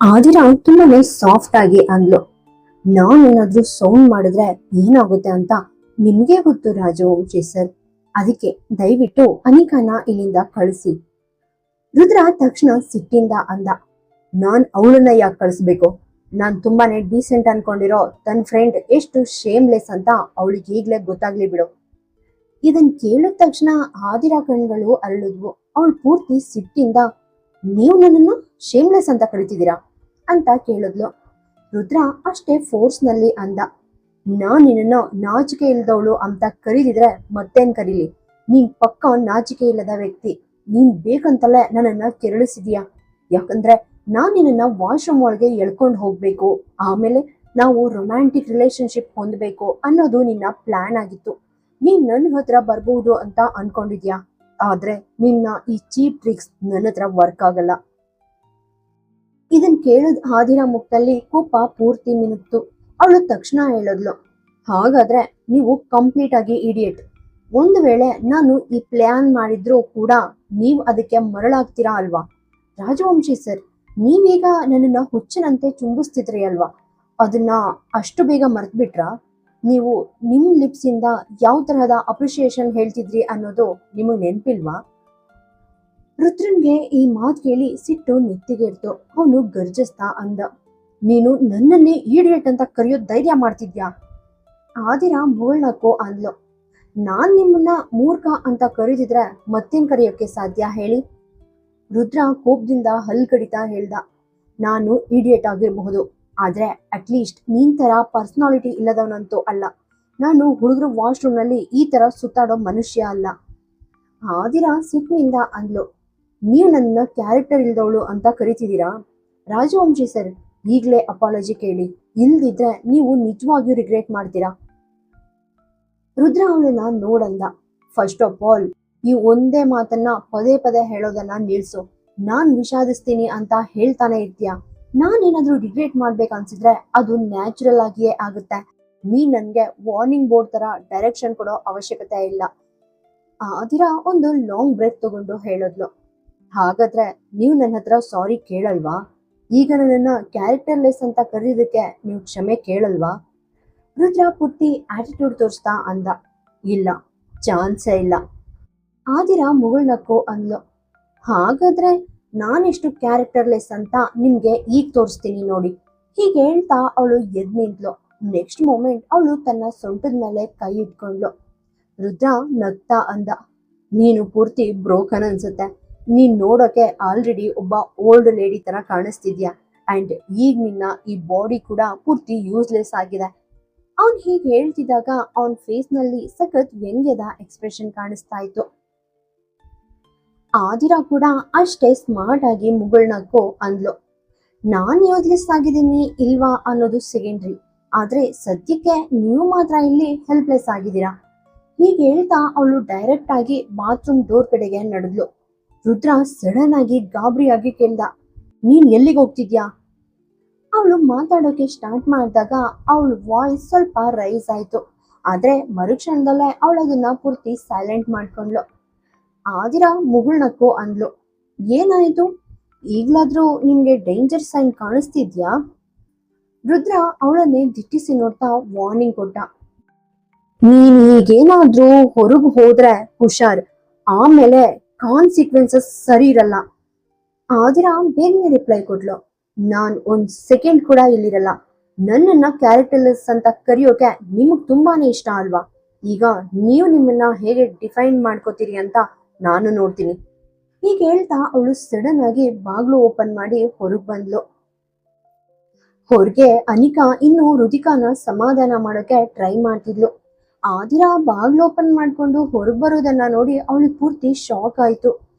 ಆದಿರಾ ತುಂಬಾನೇ ಸಾಫ್ಟ್ ಆಗಿ ಅಂದ್ಲು. ನಾನೇನಾದ್ರೂ ಸೌಂಡ್ ಮಾಡಿದ್ರೆ ಏನಾಗುತ್ತೆ ಅಂತ ನಿಮ್ಗೆ ಗೊತ್ತು ರಾಜವಂಶಿ ಸರ್. ಅದಕ್ಕೆ ದಯವಿಟ್ಟು ಅನಿಕಾನ ಇಲ್ಲಿಂದ ಕಳಿಸಿ. ರುದ್ರ ತಕ್ಷಣ ಸಿಟ್ಟಿಂದ ಅಂದ, ನಾನ್ ಅವಳನ್ನ ಯಾಕೆ ಕಳಿಸ್ಬೇಕು? ನಾನ್ ತುಂಬಾನೇ ಡೀಸೆಂಟ್ ಅನ್ಕೊಂಡಿರೋ ತನ್ನ ಫ್ರೆಂಡ್ ಎಷ್ಟು ಶೇಮ್ಲೆಸ್ ಅಂತ ಅವಳಿಗೆ ಈಗ್ಲೇ ಗೊತ್ತಾಗ್ಲಿ ಬಿಡು. ಇದನ್ ಕೇಳಿದ ತಕ್ಷಣ ಆದಿರಾ ಕಣ್ಗಳು ಅರಳಿದ್ವು. ಅವಳು ಪೂರ್ತಿ ಸಿಟ್ಟಿಂದ, ನೀವು ನನ್ನನ್ನು ಶೇಮ್ಲೆಸ್ ಅಂತ ಕರಿತಿದ್ದೀರಾ ಅಂತ ಕೇಳಿದ್ಲು. ರುದ್ರ ಅಷ್ಟೇ ಫೋರ್ಸ್ ನಲ್ಲಿ ಅಂದ, ನಾನ್ ನಿನ್ನ ನಾಚಿಕೆ ಇಲ್ಲದವಳು ಅಂತ ಕರೀದಿದ್ರೆ ಮತ್ತೇನ್ ಕರೀಲಿ? ನೀನ್ ಪಕ್ಕ ನಾಚಿಕೆ ಇಲ್ಲದ ವ್ಯಕ್ತಿ. ನೀನ್ ಬೇಕಂತಲೇ ನನ್ನನ್ನ ಕೆರಳಿಸಿದೀಯಾ. ಯಾಕಂದ್ರೆ ನಾನ್ ನಿನ್ನ ವಾಶ್ರೂಮ್ ಒಳಗೆ ಎಳ್ಕೊಂಡು ಹೋಗ್ಬೇಕು, ಆಮೇಲೆ ನಾವು ರೊಮ್ಯಾಂಟಿಕ್ ರಿಲೇಶನ್ಶಿಪ್ ಹೊಂದಬೇಕು ಅನ್ನೋದು ನಿನ್ನ ಪ್ಲಾನ್ ಆಗಿತ್ತು. ನೀನ್ ನನ್ನ ಹತ್ರ ಬರ್ಬಹುದು ಅಂತ ಅನ್ಕೊಂಡಿದ್ಯಾ. ಆದ್ರೆ ನಿನ್ನ ಈ ಚೀಪ್ ಟ್ರಿಕ್ಸ್ ನನ್ನ ಹತ್ರ ವರ್ಕ್ ಆಗಲ್ಲ. ಇದನ್ ಕೇಳಿದ ಆದಿರಾ ಮುಖದಲ್ಲಿ ಕೋಪ ಪೂರ್ತಿ ಮಿನುಕ್ತು. ಅವಳು ತಕ್ಷಣ ಹೇಳಿದ್ಲು, ಹಾಗಾದ್ರೆ ನೀವು ಕಂಪ್ಲೀಟ್ ಆಗಿ ಇಡಿಯಟ್. ಒಂದು ವೇಳೆ ನಾನು ಈ ಪ್ಲಾನ್ ಮಾಡಿದ್ರು ಕೂಡ ನೀವ್ ಅದಕ್ಕೆ ಮರಳಾಗ್ತೀರಾ ಅಲ್ವಾ? ರಾಜವಂಶಿ ಸರ್, ನೀವೀಗ ನನ್ನನ್ನ ಹುಚ್ಚನಂತೆ ಚುಂಬಿಸ್ತಿದ್ರಿ ಅಲ್ವಾ? ಅದನ್ನ ಅಷ್ಟು ಬೇಗ ಮರ್ತ್ಬಿಟ್ರಾ? ನೀವು ನಿಮ್ ಲಿಪ್ಸ್ ಇಂದ ಯಾವ ತರಹದ ಅಪ್ರಿಸಿಯೇಷನ್ ಹೇಳ್ತಿದ್ರಿ ಅನ್ನೋದು ನಿಮಗ್ ನೆನ್ಪಿಲ್ವಾ? ರುದ್ರನ್ಗೆ ಈ ಮಾತು ಕೇಳಿ ಸಿಟ್ಟು ನೆತ್ತಿಗೇರ್ತು. ಅವನು ಗರ್ಜಿಸ್ತಾ ಅಂದ, ನೀನು ನನ್ನನ್ನೇ ಈಡಿಯಟ್ ಅಂತ ಕರೆಯೋ ಧೈರ್ಯ ಮಾಡ್ತಿದ್ಯಾ? ಆದಿರಾ ಬೋಳ್ನಕ್ಕೋ ಅಂದ್ಲು, ನಾನ್ ನಿಮ್ಮನ್ನ ಮೂರ್ಖ ಅಂತ ಕರೀದಿದ್ರೆ ಮತ್ತೇನ್ ಕರೆಯೋಕೆ ಸಾಧ್ಯ ಹೇಳಿ? ರುದ್ರ ಕೋಪದಿಂದ ಹಲ್ ಕಡಿತಾ ಹೇಳ್ದ, ನಾನು ಇಡಿಯಟ್ ಆಗಿರಬಹುದು, ಆದ್ರೆ ಅಟ್ಲೀಸ್ಟ್ ನೀನ್ ತರ ಪರ್ಸನಾಲಿಟಿ ಇಲ್ಲದವನಂತೂ ಅಲ್ಲ. ನಾನು ಹುಡುಗರು ವಾಶ್ರೂಮ್ ನಲ್ಲಿ ಈ ತರ ಸುತ್ತಾಡೋ ಮನುಷ್ಯ ಅಲ್ಲ. ಆದಿರಾ ಸಿಟ್ಟಿನಿಂದ ಅಂದ್ಲು, ನೀವು ನನ್ನ ಕ್ಯಾರೆಕ್ಟರ್ ಇಲ್ದವಳು ಅಂತ ಕರಿತಿದ್ದೀರಾ? ರಾಜವಂಶಿ ಸರ್, ಈಗ್ಲೇ ಅಪಾಲಜಿ ಕೇಳಿ, ಇಲ್ದಿದ್ರೆ ನೀವು ನಿಜವಾಗಿಯೂ ರಿಗ್ರೆಟ್ ಮಾಡ್ತೀರಾ. ರುದ್ರ ಅವಳನ್ನ ನೋಡಂದ, ಫಸ್ಟ್ ಆಫ್ ಆಲ್ ಈ ಒಂದೇ ಮಾತನ್ನ ಪದೇ ಪದೇ ಹೇಳೋದನ್ನ ನಿಲ್ಸು. ನಾನ್ ವಿಷಾದಿಸ್ತೀನಿ ಅಂತ ಹೇಳ್ತಾನೆ ಇರ್ತೀಯ. ನಾನೇನಾದ್ರೂ ರಿಗ್ರೆಟ್ ಮಾಡ್ಬೇಕನ್ಸಿದ್ರೆ ಅದು ನ್ಯಾಚುರಲ್ ಆಗಿಯೇ ಆಗುತ್ತೆ. ನೀನ್ ನನ್ಗೆ ವಾರ್ನಿಂಗ್ ಬೋರ್ಡ್ ತರ ಡೈರೆಕ್ಷನ್ ಕೊಡೋ ಅವಶ್ಯಕತೆ ಇಲ್ಲ. ಆದಿರಾ ಒಂದು ಲಾಂಗ್ ಬ್ರೆತ್ ತಗೊಂಡು ಹೇಳಿದ್ಲು, ಹಾಗಾದ್ರೆ ನೀವು ನನ್ನ ಹತ್ರ ಸಾರಿ ಕೇಳಲ್ವಾ? ಈಗ ನನ್ನನ್ನ ಕ್ಯಾರೆಕ್ಟರ್ಲೆಸ್ ಅಂತ ಕರೀದಕ್ಕೆ ನೀವು ಕ್ಷಮೆ ಕೇಳಲ್ವಾ? ರುದ್ರ ಪುಟ್ಟಿ ಆಟಿಟ್ಯೂಡ್ ತೋರಿಸ್ತಾ ಅಂದ, ಇಲ್ಲ, ಚಾನ್ಸೇ ಇಲ್ಲ. ಆದಿರಾ ಮುಗುಳ್ನಕ್ಕೋ ಅಂದ್ಲು, ಹಾಗಾದ್ರೆ ನಾನೆಷ್ಟು ಕ್ಯಾರೆಕ್ಟರ್ಲೆಸ್ ಅಂತ ನಿಮ್ಗೆ ಈಗ ತೋರಿಸ್ತೀನಿ ನೋಡಿ. ಹೀಗೆ ಹೇಳ್ತಾ ಅವಳು ಎದ್ ನಿಂತ್ಲು. ನೆಕ್ಸ್ಟ್ ಮೂಮೆಂಟ್ ಅವಳು ತನ್ನ ಸೊಂಟದ ಮೇಲೆ ಕೈ ಇಟ್ಕೊಂಡ್ಲು. ರುದ್ರ ನಗ್ತಾ ಅಂದ, ನೀನು ಪೂರ್ತಿ ಬ್ರೋಕನ್ ಅನ್ಸುತ್ತೆ. ನೀನ್ ನೋಡೋಕೆ ಆಲ್ರೆಡಿ ಒಬ್ಬ ಓಲ್ಡ್ ಲೇಡಿ ತರ ಕಾಣಿಸ್ತಿದ್ಯಾ. ಅಂಡ್ ಈಗ ನಿನ್ನ ಈ ಬಾಡಿ ಕೂಡ ಪೂರ್ತಿ ಯೂಸ್ಲೆಸ್ ಆಗಿದೆ. ಅವನ್ ಹೀಗೆ ಹೇಳ್ತಿದ್ದಾಗ ಅವನ್ ಫೇಸ್ ನಲ್ಲಿ ಸಖತ್ ವ್ಯಂಗ್ಯದ ಎಕ್ಸ್ಪ್ರೆಷನ್ ಕಾಣಿಸ್ತಾ ಇತ್ತು. ಆದಿರಾ ಕೂಡ ಅಷ್ಟೇ ಸ್ಮಾರ್ಟ್ ಆಗಿ ಮುಗುಳ್ನಕ್ಕೋ ಅಂದ್ಲು, ನಾನ್ ಯೂಸ್ಲೆಸ್ ಆಗಿದ್ದೀನಿ ಇಲ್ವಾ ಅನ್ನೋದು ಸೆಕೆಂಡ್ರಿ, ಆದ್ರೆ ಸದ್ಯಕ್ಕೆ ನೀವು ಮಾತ್ರ ಇಲ್ಲಿ ಹೆಲ್ಪ್ಲೆಸ್ ಆಗಿದ್ದೀರಾ. ಹೀಗೆ ಹೇಳ್ತಾ ಅವಳು ಡೈರೆಕ್ಟ್ ಆಗಿ ಬಾತ್ರೂಮ್ ಡೋರ್ ಕಡೆಗೆ ನಡೆದ್ಲು. ರುದ್ರ ಸಡನ್ ಆಗಿ ಗಾಬರಿಯಾಗಿ ಕೇಳ್ದ, ನೀನ್ ಎಲ್ಲಿಗೆ ಹೋಗ್ತಿದ್ಯಾ? ಅವಳು ಮಾತಾಡೋಕೆ ಸ್ಟಾರ್ಟ್ ಮಾಡಿದಾಗ ಅವಳ ವಾಯ್ಸ್ ಸ್ವಲ್ಪ ರೈಸ್ ಆಯ್ತು. ಆದ್ರೆ ಮರುಕ್ಷಣದಲ್ಲೇ ಅವಳದನ್ನ ಪೂರ್ತಿ ಸೈಲೆಂಟ್ ಮಾಡ್ಕೊಂಡ್ಲು. ಆದಿರಾ ಮುಗುಳ್ನಕ್ಕೋ ಅಂದ್ಲು, ಏನಾಯ್ತು? ಈಗ್ಲಾದ್ರೂ ನಿಮ್ಗೆ ಡೇಂಜರ್ ಸೈನ್ ಕಾಣಿಸ್ತಿದ್ಯಾ? ರುದ್ರ ಅವಳನ್ನೇ ದಿಟ್ಟಿಸಿ ನೋಡ್ತಾ ವಾರ್ನಿಂಗ್ ಕೊಟ್ಟ, ನೀನ್ ಈಗೇನಾದ್ರೂ ಹೊರಗ್ ಹೋದ್ರೆ ಹುಷಾರ್, ಆಮೇಲೆ ಕಾನ್ಸಿಕ್ವೆನ್ಸಸ್ ಸರಿ ಇರಲ್ಲ. ಆದಿರಾ ಬೇಗನೆ ರಿಪ್ಲೈ ಕೊಡ್ಲು, ನಾನ್ ಒಂದ್ ಸೆಕೆಂಡ್ ಕೂಡ ಇಲ್ಲಿರಲ್ಲ. ನನ್ನನ್ನ ಕ್ಯಾರೆಕ್ಟರ್ಲೆಸ್ ಅಂತ ಕರೆಯೋಕೆ ನಿಮಗ್ ತುಂಬಾನೇ ಇಷ್ಟ ಅಲ್ವಾ? ಈಗ ನೀವು ನಿಮ್ಮನ್ನ ಹೇಗೆ ಡಿಫೈನ್ ಮಾಡ್ಕೋತೀರಿ ಅಂತ ನಾನು ನೋಡ್ತೀನಿ. ಹೀಗೆ ಹೇಳ್ತಾ ಅವಳು ಸಡನ್ ಆಗಿ ಬಾಗ್ಲು ಓಪನ್ ಮಾಡಿ ಹೊರಗ್ ಬಂದ್ಲು. ಹೊರಗೆ ಅನಿಕಾ ಇನ್ನು ರುದಿಕಾನ ಸಮಾಧಾನ ಮಾಡೋಕೆ ಟ್ರೈ ಮಾಡ್ತಿದ್ಲು. ಆದಿರಾ ಬಾಗ್ಲು ಓಪನ್ ಮಾಡ್ಕೊಂಡು ಹೊರಗ್ ಬರೋದನ್ನ ನೋಡಿ ಅವಳಿಗೆ ಪೂರ್ತಿ ಶಾಕ್ ಆಯ್ತು.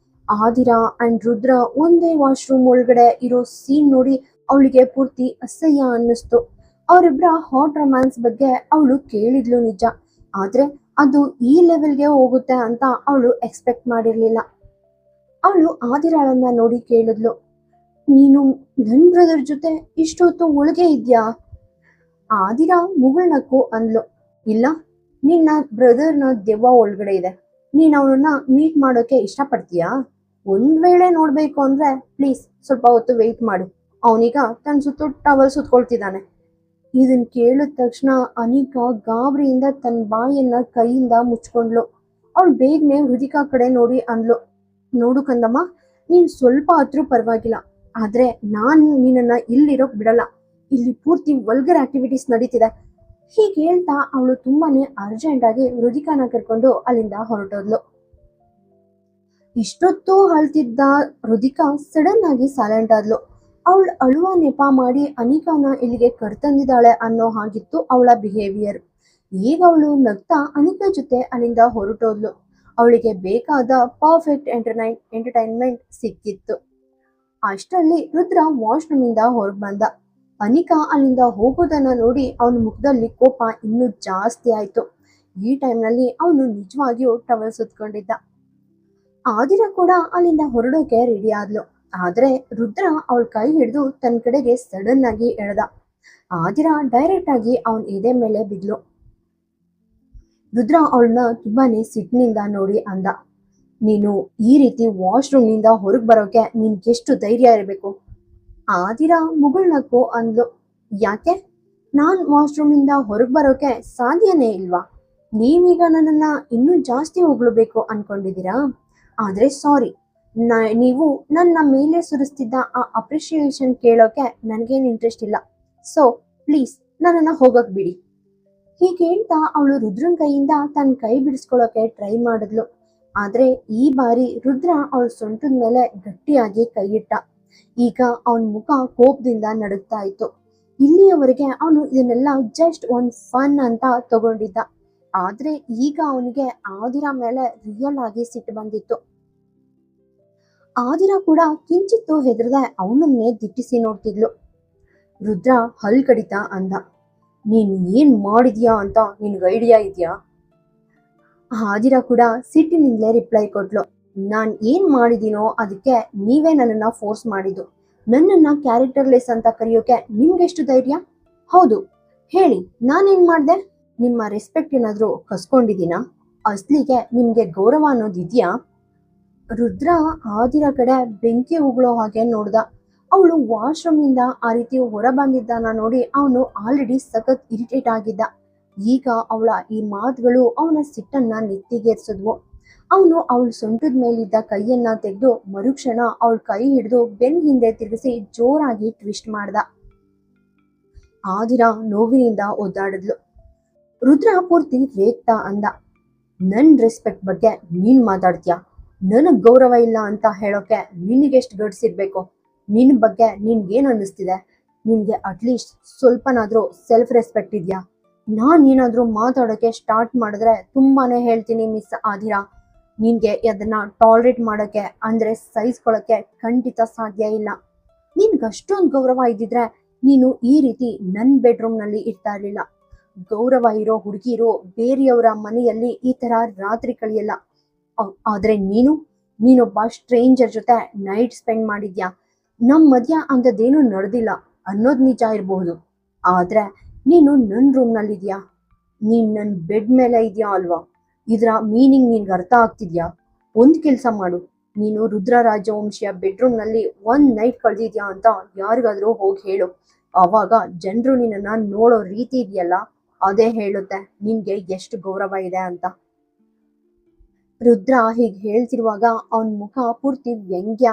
ಆದಿರಾ ಅಂಡ್ ರುದ್ರ ಒಂದೇ ವಾಶ್ರೂಮ್ ಒಳಗಡೆ ಇರೋ ಸೀನ್ ನೋಡಿ ಅವಳಿಗೆ ಪೂರ್ತಿ ಅಸಹ್ಯ ಅನ್ನಿಸ್ತು. ಅವರಿಬ್ರ ಹಾಟ್ ರೊಮ್ಯಾನ್ಸ್ ಬಗ್ಗೆ ಅವಳು ಕೇಳಿದ್ಲು ನಿಜ, ಆದ್ರೆ ಅದು ಈ ಲೆವೆಲ್ಗೆ ಹೋಗುತ್ತೆ ಅಂತ ಅವಳು ಎಕ್ಸ್ಪೆಕ್ಟ್ ಮಾಡಿರ್ಲಿಲ್ಲ. ಅವಳು ಆದಿರಾಳನ್ನ ನೋಡಿ ಕೇಳಿದ್ಲು, ನೀನು ನನ್ ಬ್ರದರ್ ಜೊತೆ ಇಷ್ಟೊತ್ತು ಒಳಗೆ ಇದ್ಯಾ? ಆದಿರಾ ಮುಗುಳ್ನಕ್ಕೂ ಅಂದ್ಲು, ಇಲ್ಲ, ನಿನ್ನ ಬ್ರದರ್ನ ದೆವ್ವ ಒಳಗಡೆ ಇದೆ. ನೀನ್ ಅವನನ್ನ ಮೀಟ್ ಮಾಡೋಕೆ ಇಷ್ಟಪಡ್ತೀಯಾ? ಒಂದ್ ವೇಳೆ ನೋಡ್ಬೇಕು ಅಂದ್ರೆ ಪ್ಲೀಸ್ ಸ್ವಲ್ಪ ಹೊತ್ತು ವೆಯ್ಟ್ ಮಾಡು, ಅವನೀಗ ತನ್ನ ಸುತ್ತ ಟವಲ್ ಸುತ್ಕೊಳ್ತಿದ್ದಾನೆ. ಇದನ್ ಕೇಳಿದ ತಕ್ಷಣ ಅನಿಕಾ ಗಾಬರಿಯಿಂದ ತನ್ನ ಬಾಯನ್ನ ಕೈಯಿಂದ ಮುಚ್ಕೊಂಡ್ಲು. ಅವಳು ಬೇಗನೆ ಹೃದಿಕಾ ಕಡೆ ನೋಡಿ ಅಂದ್ಲು, ನೋಡು ಕಂದಮ್ಮ, ನೀನ್ ಸ್ವಲ್ಪ ಹತ್ರ ಪರವಾಗಿಲ್ಲ, ಆದ್ರೆ ನಾನ್ ನಿನ್ನನ್ನ ಇಲ್ಲಿರೋಕ್ ಬಿಡಲ್ಲ. ಇಲ್ಲಿ ಪೂರ್ತಿ ವಲ್ಗರ್ ಆಕ್ಟಿವಿಟೀಸ್ ನಡೀತಿದೆ. ಹೀಗೆ ಹೇಳ್ತಾ ಅವಳು ತುಂಬಾನೇ ಅರ್ಜೆಂಟ್ ಆಗಿ ಹೃದಿಕಾನ ಕರ್ಕೊಂಡು ಅಲ್ಲಿಂದ ಹೊರಟೋದ್ಲು. ಇಷ್ಟೊತ್ತು ಅಳ್ತಿದ್ದ ಹೃದಿಕಾ ಸಡನ್ ಆಗಿ ಸೈಲೆಂಟ್ ಆದ್ಲು. ಅವಳು ಅಳುವ ನೆಪ ಮಾಡಿ ಅನಿಕಾನ ಇಲ್ಲಿಗೆ ಕರ್ತಂದಿದ್ದಾಳೆ ಅನ್ನೋ ಹಾಗಿತ್ತು ಅವಳ ಬಿಹೇವಿಯರ್. ಈಗ ಅವಳು ನಗ್ತಾ ಅನಿಕಾ ಜೊತೆ ಅಲ್ಲಿಂದ ಹೊರಟೋದ್ಲು. ಅವಳಿಗೆ ಬೇಕಾದ ಪರ್ಫೆಕ್ಟ್ ಎಂಟರ್ಟೈನ್ಮೆಂಟ್ ಸಿಕ್ಕಿತ್ತು. ಅಷ್ಟರಲ್ಲಿ ರುದ್ರ ವಾಶ್ರೂಮ್ ಇಂದ ಹೊರಗ್ ಬಂದ. ಅನಿಕಾ ಅಲ್ಲಿಂದ ಹೋಗೋದನ್ನ ನೋಡಿ ಅವನ ಮುಖದಲ್ಲಿ ಕೋಪ ಇನ್ನೂ ಜಾಸ್ತಿ ಆಯ್ತು. ಈ ಟೈಮ್ನಲ್ಲಿ ಅವನು ನಿಜವಾಗಿಯೂ ಟವಲ್ ಸುತ್ಕೊಂಡಿದ್ದ. ಆದಿರಾ ಕೂಡ ಅಲ್ಲಿಂದ ಹೊರಡೋಕೆ ರೆಡಿ ಆದ್ಲು. ಆದ್ರೆ ರುದ್ರ ಅವಳ ಕೈ ಹಿಡಿದು ತನ್ನ ಕಡೆಗೆ ಸಡನ್ ಆಗಿ ಎಳೆದ. ಆದಿರಾ ಡೈರೆಕ್ಟ್ ಆಗಿ ಅವನ ಎದೆ ಮೇಲೆ ಬಿದ್ಲು. ರುದ್ರ ಅವಳನ್ನ ತುಂಬಾನೇ ಸಿಟ್ಟಿನಿಂದ ನೋಡಿ ಅಂದ, ನೀನು ಈ ರೀತಿ ವಾಶ್ರೂಮ್ ನಿಂದ ಹೊರಗ್ ಬರೋಕೆ ನಿನ್ಗೆಷ್ಟು ಧೈರ್ಯ ಇರಬೇಕು? ಆದಿರಾ ಮುಗುಳ್ನಕ್ಕೂ ಅಂದ್ಲು, ಯಾಕೆ? ನಾನ್ ವಾಶ್ರೂಮ್ ಇಂದ ಹೊರಗ್ ಬರೋಕೆ ಸಾಧ್ಯನೇ ಇಲ್ವಾ? ನೀವೀಗ ನನ್ನನ್ನ ಇನ್ನೂ ಜಾಸ್ತಿ ಹೊಗಳ್ಬೇಕು ಅನ್ಕೊಂಡಿದ್ದೀರಾ? ಆದ್ರೆ ಸಾರಿ, ನೀವು ನನ್ನ ಮೇಲೆ ಸುರಿಸ್ತಿದ್ದ ಆ ಅಪ್ರಿಷಿಯೇಷನ್ ಕೇಳೋಕೆ ನನಗೇನು ಇಂಟ್ರೆಸ್ಟ್ ಇಲ್ಲ. ಸೊ ಪ್ಲೀಸ್ ನನ್ನನ್ನ ಹೋಗಕ್ ಬಿಡಿ. ಹೀಗೆ ಹೇಳ್ತಾ ಅವಳು ರುದ್ರನ್ ಕೈಯಿಂದ ತನ್ನ ಕೈ ಬಿಡಿಸ್ಕೊಳ್ಳೋಕೆ ಟ್ರೈ ಮಾಡಿದ್ಲು. ಆದ್ರೆ ಈ ಬಾರಿ ರುದ್ರ ಅವಳ ಸೊಂಟದ ಮೇಲೆ ಗಟ್ಟಿಯಾಗಿ ಕೈ ಇಟ್ಟ. ಈಗ ಅವನ ಮುಖ ಕೋಪದಿಂದ ನಡುಗ್ತಾ ಇತ್ತು. ಇಲ್ಲಿಯವರೆಗೆ ಅವನು ಇದನ್ನೆಲ್ಲ ಜಸ್ಟ್ ಒಂದ್ ಫನ್ ಅಂತ ತಗೊಂಡಿದ್ದ. ಆದ್ರೆ ಈಗ ಅವನಿಗೆ ಆದಿರಾ ಮೇಲೆ ರಿಯಲ್ ಆಗಿ ಸಿಟ್ಟು ಬಂದಿತ್ತು. ಆದಿರಾ ಕೂಡ ಕಿಂಚಿತ್ತು ಹೆದರದೆ ಅವನನ್ನೇ ದಿಟ್ಟಿಸಿ ನೋಡ್ತಿದ್ಲು. ರುದ್ರ ಹಲ್ ಕಡಿತಾ ಅಂದ, ನೀನ್ ಏನ್ ಮಾಡಿದ್ಯಾ ಅಂತ ನಿನ್ಗೆ ಐಡಿಯಾ ಇದೆಯಾ? ಆದಿರಾ ಕೂಡ ಸಿಟ್ಟಿನಿಂದಲೇ ರಿಪ್ಲೈ ಕೊಟ್ಲು, ನಾನ್ ಏನ್ ಮಾಡಿದೀನೋ ಅದಕ್ಕೆ ನೀವೇ ನನ್ನನ್ನ ಫೋರ್ಸ್ ಮಾಡಿದ್ದು. ನನ್ನನ್ನ ಕ್ಯಾರೆಕ್ಟರ್ಲೆಸ್ ಅಂತ ಕರೆಯೋಕೆ ನಿಮ್ಗೆಷ್ಟು ಧೈರ್ಯ? ಹೌದು, ಹೇಳಿ, ನಾನೇನ್ ಮಾಡ್ದೆ? ನಿಮ್ಮ ರೆಸ್ಪೆಕ್ಟ್ ಏನಾದ್ರೂ ಕಸ್ಕೊಂಡಿದ್ದೀನಾ? ಅಸ್ಲಿಗೆ ನಿಮ್ಗೆ ಗೌರವ ಅನ್ನೋದಿದ್ಯಾ? ರುದ್ರ ಆದಿರಾ ಕಡೆ ಬೆಂಕಿ ಉಗುಳೋ ಹಾಗೆ ನೋಡ್ದ. ಅವಳು ವಾಶ್ರೂಮ್ ಇಂದ ಆ ರೀತಿ ಹೊರ ಬಂದಿದ್ದಾನ ನೋಡಿ ಅವನು ಆಲ್ರೆಡಿ ಸಖತ್ ಇರಿಟೇಟ್ ಆಗಿದ್ದ. ಈಗ ಅವಳ ಈ ಮಾತುಗಳು ಅವನ ಸಿಟ್ಟನ್ನ ನೆತ್ತಿಗೇರ್ಸಿದ್ವು. ಅವನು ಅವಳ ಸೊಂಟದ ಮೇಲಿದ್ದ ಕೈಯನ್ನ ತೆಗೆದು ಮರುಕ್ಷಣ ಅವಳ ಕೈ ಹಿಡಿದು ಬೆನ್ ಹಿಂದೆ ತಿರುಗಿಸಿ ಜೋರಾಗಿ ಟ್ವಿಸ್ಟ್ ಮಾಡ್ದ. ಆದಿರಾ ನೋವಿನಿಂದ ಒದ್ದಾಡಿದ್ಲು. ರುದ್ರ ಪೂರ್ತಿ ರೇಗ್ತಾ ಅಂದ, ನನ್ ರೆಸ್ಪೆಕ್ಟ್ ಬಗ್ಗೆ ನೀನ್ ಮಾತಾಡ್ತೀಯಾ? ನನಗ್ ಗೌರವ ಇಲ್ಲ ಅಂತ ಹೇಳೋಕೆ ನಿನಗೆಷ್ಟು ಗಡ್ಸಿರ್ಬೇಕು? ನಿನ್ ಬಗ್ಗೆ ನಿನ್ಗೇನ್ ಅನ್ನಿಸ್ತಿದೆ? ನಿನ್ಗೆ ಅಟ್ಲೀಸ್ಟ್ ಸ್ವಲ್ಪನಾದ್ರೂ ಸೆಲ್ಫ್ ರೆಸ್ಪೆಕ್ಟ್ ಇದೆಯಾ? ನಾನ್ ಏನಾದ್ರೂ ಮಾತಾಡೋಕೆ ಸ್ಟಾರ್ಟ್ ಮಾಡಿದ್ರೆ ತುಂಬಾನೇ ಹೇಳ್ತೀನಿ ಮಿಸ್ ಆದಿರಾ. ನಿನ್ಗೆ ಅದನ್ನ ಟಾಲರೇಟ್ ಮಾಡೋಕೆ ಅಂದ್ರೆ ಸಹಿಸ್ಕೊಳ್ಳೋಕೆ ಖಂಡಿತ ಸಾಧ್ಯ ಇಲ್ಲ. ನಿನ್ಗೆ ಅಷ್ಟೊಂದು ಗೌರವ ಇದ್ದಿದ್ರೆ ನೀನು ಈ ರೀತಿ ನನ್ ಬೆಡ್ರೂಮ್ ನಲ್ಲಿ ಇರ್ತಾ ಇರ್ಲಿಲ್ಲ. ಗೌರವ ಇರೋ ಹುಡುಗಿರು ಬೇರೆಯವರ ಮನೆಯಲ್ಲಿ ಈ ತರ ರಾತ್ರಿ ಕಳಿಯಲ್ಲ. ಆದ್ರೆ ನೀನೊಬ್ಬ ಸ್ಟ್ರೇಂಜರ್ ಜೊತೆ ನೈಟ್ ಸ್ಪೆಂಡ್ ಮಾಡಿದ್ಯಾ. ನಮ್ ಮಧ್ಯ ಅಂಥದ್ದೇನು ನಡೆದಿಲ್ಲ ಅನ್ನೋದ್ ನಿಜ ಇರಬಹುದು, ಆದ್ರೆ ನೀನು ನನ್ ರೂಮ್ ನಲ್ಲಿದ್ಯಾ, ನೀನ್ ನನ್ ಬೆಡ್ ಮೇಲೆ ಇದೆಯಾ ಅಲ್ವಾ? ಇದರ ಮೀನಿಂಗ್ ನಿನ್ಗೆ ಅರ್ಥ ಆಗ್ತಿದ್ಯಾ? ಒಂದ್ ಕೆಲ್ಸ ಮಾಡು, ನೀನು ರುದ್ರ ರಾಜವಂಶಿಯ ಬೆಡ್ರೂಮ್ ನಲ್ಲಿ ಒಂದ್ ನೈಟ್ ಕಳೆದಿದ್ಯಾ ಅಂತ ಯಾರಿಗಾದ್ರೂ ಹೋಗಿ ಹೇಳು. ಅವಾಗ ಜನರು ನಿನ್ನನ್ನ ನೋಡೋ ರೀತಿ ಇದೆಯಲ್ಲ, ಅದೇ ಹೇಳುತ್ತೆ ನಿನ್ಗೆ ಎಷ್ಟು ಗೌರವ ಇದೆ ಅಂತ. ರುದ್ರ ಹೀಗೆ ಹೇಳ್ತಿರುವಾಗ ಅವನ ಮುಖ ಪೂರ್ತಿ ವ್ಯಂಗ್ಯ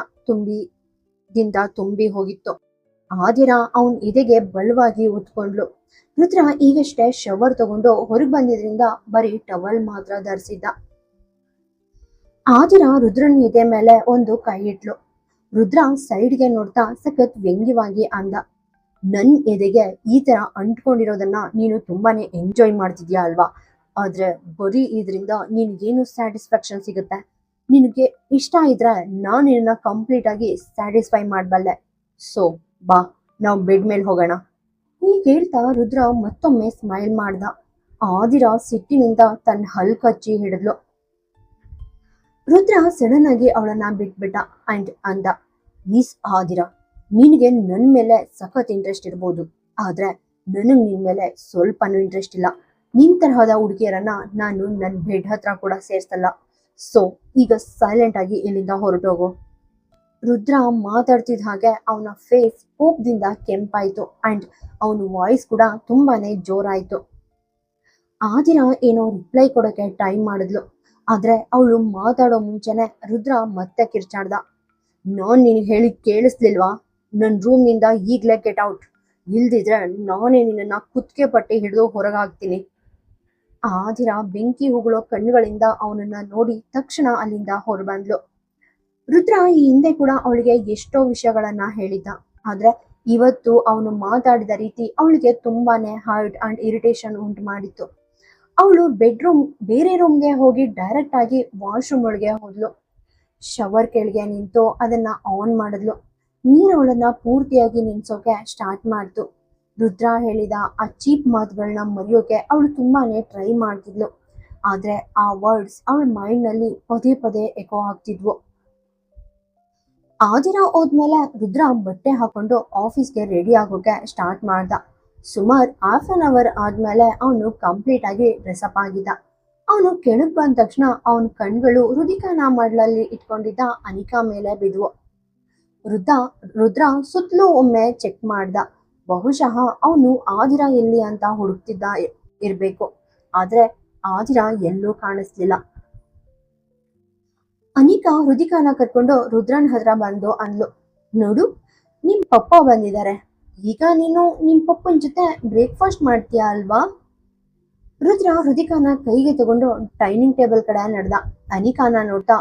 ತುಂಬಿ ಹೋಗಿತ್ತು. ಆದಿರಾ ಅವನ್ ಎದೆಗೆ ಬಲವಾಗಿ ಉತ್ಕೊಂಡ್ಲು. ರುದ್ರ ಈಗಷ್ಟೇ ಶವರ್ ತಗೊಂಡು ಹೊರಗೆ ಬಂದಿದ್ರಿಂದ ಬರೀ ಟವಲ್ ಮಾತ್ರ ಧರಿಸಿದ್ದ. ಆದಿರಾ ರುದ್ರನ್ ಎದೆ ಮೇಲೆ ಒಂದು ಕೈ ಇಟ್ಲು. ರುದ್ರ ಸೈಡ್ಗೆ ನೋಡ್ತಾ ಸಖತ್ ವ್ಯಂಗ್ಯವಾಗಿ ಅಂದ, ನನ್ ಎದೆಗೆ ಈ ತರ ಅಂಟ್ಕೊಂಡಿರೋದನ್ನ ನೀನು ತುಂಬಾನೇ ಎಂಜಾಯ್ ಮಾಡ್ತಿದ್ಯಾ ಅಲ್ವಾ? ಆದ್ರೆ ಬರೀ ಇದರಿಂದ ನಿನ್ಗೇನು ಸ್ಯಾಟಿಸ್ಫ್ಯಾಕ್ಷನ್ ಸಿಗುತ್ತೆ? ನಿನಗೆ ಇಷ್ಟ ಇದ್ರೆ ನಾನು ನಿನ್ನ ಕಂಪ್ಲೀಟ್ ಆಗಿ ಸ್ಯಾಟಿಸ್ಫೈ ಮಾಡಬಲ್ಲೆ. ಸೊ ಬಾ, ನಾವು ಬೆಡ್ ಮೇಲೆ ಹೋಗೋಣ. ಹೀಗೆ ಹೇಳ್ತಾ ರುದ್ರ ಮತ್ತೊಮ್ಮೆ ಸ್ಮೈಲ್ ಮಾಡ್ದ. ಆದಿರಾ ಸಿಟ್ಟಿನಿಂದ ತನ್ನ ಹಲ್ ಕಚ್ಚಿ ಹಿಡಿದ್ಲು. ರುದ್ರ ಸಡನ್ ಆಗಿ ಅವಳನ್ನ ಬಿಟ್ಬಿಟ್ಟ ಅಂಡ್ ಅಂದ, ಮಿಸ್ ಆದಿರಾ, ನಿನಗೆ ನನ್ ಮೇಲೆ ಸಖತ್ ಇಂಟ್ರೆಸ್ಟ್ ಇರ್ಬೋದು, ಆದ್ರೆ ನನಗ್ ನಿನ್ ಮೇಲೆ ಸ್ವಲ್ಪನೂ ಇಂಟ್ರೆಸ್ಟ್ ಇಲ್ಲ. ನಿನ್ ತರಹದ ಹುಡುಗಿಯರನ್ನ ನಾನು ನನ್ನ ಬೆಡ್ ಹತ್ರ ಕೂಡ ಸೇರ್ಸಲ್ಲ. ಸೊ ಈಗ ಸೈಲೆಂಟ್ ಆಗಿ ಇಲ್ಲಿಂದ ಹೊರಟೋಗು. ರುದ್ರ ಮಾತಾಡ್ತಿದ್ದ ಹಾಗೆ ಅವನ ಫೇಸ್ ಕೋಪದಿಂದ ಕೆಂಪಾಯ್ತು ಅಂಡ್ ಅವನ ವಾಯ್ಸ್ ಕೂಡ ತುಂಬಾನೇ ಜೋರಾಯ್ತು. ಆ ದಿನ ಏನೋ ರಿಪ್ಲೈ ಕೊಡೋಕೆ ಟ್ರೈ ಮಾಡಿದ್ಲು, ಆದ್ರೆ ಅವಳು ಮಾತಾಡೋ ಮುಂಚೆನೆ ರುದ್ರ ಮತ್ತೆ ಕಿರ್ಚಾಡ್ದ. ನಾನ್ ನಿನಗೆ ಹೇಳಿದ್ ಕೇಳಿಸ್ಲಿಲ್ವಾ? ನನ್ನ ರೂಮ್ನಿಂದ ಈಗ್ಲೇ ಗೆಟ್ ಔಟ್, ಇಲ್ದಿದ್ರೆ ನಾನೇ ನಿನ್ನ ಕುತ್ತಿಗೆ ಪಟ್ಟಿ ಹಿಡಿದು ಹೊರಗಾಗ್ತೀನಿ. ಆ ದಿನ ಬೆಂಕಿ ಉಗುಳೋ ಕಣ್ಣುಗಳಿಂದ ಅವನನ್ನ ನೋಡಿ ತಕ್ಷಣ ಅಲ್ಲಿಂದ ಹೊರಬಂದ್ಲು. ರುದ್ರ ಈ ಹಿಂದೆ ಕೂಡ ಅವಳಿಗೆ ಎಷ್ಟೋ ವಿಷಯಗಳನ್ನ ಹೇಳಿದ್ದ, ಆದ್ರೆ ಇವತ್ತು ಅವನು ಮಾತಾಡಿದ ರೀತಿ ಅವಳಿಗೆ ತುಂಬಾನೇ ಹರ್ಟ್ ಅಂಡ್ ಇರಿಟೇಷನ್ ಉಂಟು ಮಾಡಿತ್ತು. ಅವಳು ಬೇರೆ ರೂಮ್ಗೆ ಹೋಗಿ ಡೈರೆಕ್ಟ್ ಆಗಿ ವಾಶ್ರೂಮ್ ಒಳಗೆ ಹೋದ್ಲು. ಶವರ್ ಕೆಳಗೆ ನಿಂತು ಅದನ್ನ ಆನ್ ಮಾಡಿದ್ಲು. ನೀರು ಅವಳನ್ನ ಪೂರ್ತಿಯಾಗಿ ನಿನ್ಸೋಕೆ ಸ್ಟಾರ್ಟ್ ಮಾಡ್ತು. ರುದ್ರ ಹೇಳಿದ ಆ ಚೀಪ್ ಮಾತುಗಳನ್ನ ಮರೆಯೋಕೆ ಅವಳು ತುಂಬಾನೇ ಟ್ರೈ ಮಾಡ್ತಿದ್ಲು, ಆದ್ರೆ ಆ ವರ್ಡ್ಸ್ ಅವಳ ಮೈಂಡ್ ನಲ್ಲಿ ಪದೇ ಪದೇ ಎಕೋ ಆಗ್ತಿದ್ವು. ಆ ದಿನ ಹೋದ್ಮೇಲೆ ರುದ್ರ ಬಟ್ಟೆ ಹಾಕೊಂಡು ಆಫೀಸ್ಗೆ ರೆಡಿ ಆಗೋಕೆ ಸ್ಟಾರ್ಟ್ ಮಾಡ್ದ. ಸುಮಾರು ½ ಆದ್ಮೇಲೆ ಅವನು ಕಂಪ್ಲೀಟ್ ಆಗಿ ಡ್ರೆಸ್ಅಪ್ ಆಗಿದ್ದ. ಅವನು ಕೆಳಗ್ ಬಂದ ತಕ್ಷಣ ಅವನ ಕಣ್ಗಳು ರುದಿಕಾನ ಮಡ್ಲಲ್ಲಿ ಇಟ್ಕೊಂಡಿದ್ದ ಅನಿಕಾ ಮೇಲೆ ಬಿದ್ವು. ರುದ್ರ ಸುತ್ತಲೂ ಒಮ್ಮೆ ಚೆಕ್ ಮಾಡ್ದ. ಬಹುಶಃ ಅವನು ಆದಿರ ಎಲ್ಲಿ ಅಂತ ಹುಡುಕ್ತಿದ್ದ ಇರ್ಬೇಕು, ಆದ್ರೆ ಆದಿರ ಎಲ್ಲೂ ಕಾಣಿಸ್ಲಿಲ್ಲ. ಅನಿಕಾ ರುದಿಕಾನ ಕರ್ಕೊಂಡು ರುದ್ರನ್ ಹತ್ರ ಬಂದು ಅಂದ್ಲು, ನೋಡು, ನಿಮ್ ಪಪ್ಪ ಬಂದಿದ್ದಾರೆ, ಈಗ ನೀನು ನಿಮ್ ಪಪ್ಪನ ಜೊತೆ ಬ್ರೇಕ್ಫಾಸ್ಟ್ ಮಾಡ್ತೀಯಾ ಅಲ್ವಾ? ರುದ್ರ ರುದಿಕಾನ ಕೈಗೆ ತಗೊಂಡು ಡೈನಿಂಗ್ ಟೇಬಲ್ ಕಡೆ ನಡೆದ. ಅನಿಕಾನ ನೋಡ್ತಾ,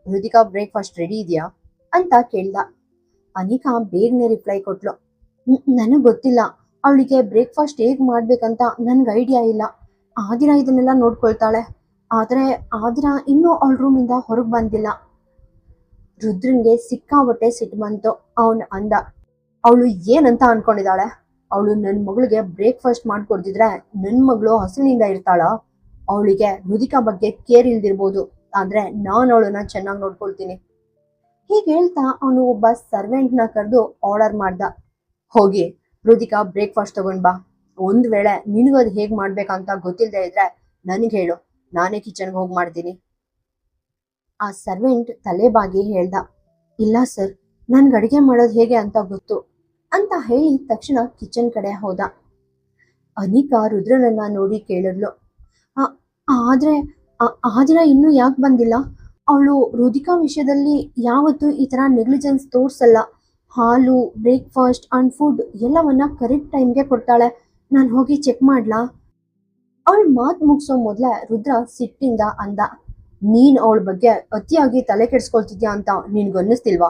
ರುದಿಕಾ ಬ್ರೇಕ್ಫಾಸ್ಟ್ ರೆಡಿ ಇದೆಯಾ ಅಂತ ಕೇಳ್ದ. ಅನಿಕಾ ಬೇಗನೆ ರಿಪ್ಲೈ ಕೊಟ್ಲು, ನನಗ್ ಗೊತ್ತಿಲ್ಲ, ಅವಳಿಗೆ ಬ್ರೇಕ್ಫಾಸ್ಟ್ ಹೇಗ್ ಮಾಡ್ಬೇಕಂತ ನನ್ಗೆ ಐಡಿಯಾ ಇಲ್ಲ. ಆದಿರ ಇದನ್ನೆಲ್ಲ ನೋಡ್ಕೊಳ್ತಾಳೆ, ಆದ್ರೆ ಆದಿರ ಇನ್ನೂ ಅವಳ ರೂಮಿಂದ ಹೊರಗೆ ಬಂದಿಲ್ಲ. ರುದ್ರನ್ಗೆ ಸಿಕ್ಕಾಬಟ್ಟೆ ಸಿಟ್ಟು ಬಂತು. ಅವನ್ ಅಂದ, ಅವಳು ಏನಂತ ಅನ್ಕೊಂಡಿದ್ದಾಳೆ? ಅವಳು ನನ್ನ ಮಗಳಿಗೆ ಬ್ರೇಕ್ಫಾಸ್ಟ್ ಮಾಡ್ಕೊಡ್ತಿದ್ರೆ ನನ್ನ ಮಗಳು ಹಸುವಿನಿಂದ ಇರ್ತಾಳ? ಅವಳಿಗೆ ರುದಿಕಾ ಬಗ್ಗೆ ಕೇರ್ ಇಲ್ದಿರ್ಬೋದು, ಆದ್ರೆ ನಾನು ಅವಳನ್ನ ಚೆನ್ನಾಗಿ ನೋಡ್ಕೊಳ್ತೀನಿ. ಹೀಗೆ ಹೇಳ್ತಾ ಅವನು ಒಬ್ಬ ಸರ್ವೆಂಟ್ನ ಕರೆದು ಆರ್ಡರ್ ಮಾಡ್ದ, ಹೋಗಿ ರುದಿಕಾ ಬ್ರೇಕ್ಫಾಸ್ಟ್ ತಗೊಂಡ್ ಬಾ. ಒಂದ್ ವೇಳೆ ನಿನಗದು ಹೇಗ್ ಮಾಡ್ಬೇಕಂತ ಗೊತ್ತಿಲ್ಲದೆ ಇದ್ರೆ ನನಗೆ ಹೇಳು, ನಾನೇ ಕಿಚನ್ಗೆ ಹೋಗಿ ಮಾಡ್ತೀನಿ. ಆ ಸರ್ವೆಂಟ್ ತಲೆಬಾಗಿ ಹೇಳ್ದ, ಇಲ್ಲ ಸರ್, ನನ್ಗೆ ಅಡಿಗೆ ಮಾಡೋದು ಹೇಗೆ ಅಂತ ಗೊತ್ತು ಅಂತ ಹೇಳಿ ತಕ್ಷಣ ಕಿಚನ್ ಕಡೆ ಹೋದ. ಅನಿಕಾ ರುದ್ರನನ್ನ ನೋಡಿ ಕೇಳಿದ್ಲು, ಆದ್ರೆ ಆದಿರ ಇನ್ನೂ ಯಾಕೆ ಬಂದಿಲ್ಲ? ಅವಳು ರುದಿಕಾ ವಿಷಯದಲ್ಲಿ ಯಾವತ್ತೂ ಈ ತರ ನೆಗ್ಲಿಜೆನ್ಸ್ ತೋರ್ಸಲ್ಲ. ಹಾಲು, ಬ್ರೇಕ್ಫಾಸ್ಟ್ ಅಂಡ್ ಫುಡ್ ಎಲ್ಲವನ್ನ ಕರೆಕ್ಟ್ ಟೈಮ್ಗೆ ಕೊಡ್ತಾಳೆ. ನಾನು ಹೋಗಿ ಚೆಕ್ ಮಾಡ್ಲಾ? ಅವಳ ಮಾತು ಮುಗಿಸೋ ಮೊದ್ಲೇ ರುದ್ರ ಸಿಟ್ಟಿಂದ ಅಂದ, ನೀನ್ ಅವಳ ಬಗ್ಗೆ ಅತಿಯಾಗಿ ತಲೆ ಕೆಡ್ಸ್ಕೊಳ್ತಿದ್ಯಾ ಅಂತ ನಿನ್ಗನ್ನಿಸ್ತಿಲ್ವಾ?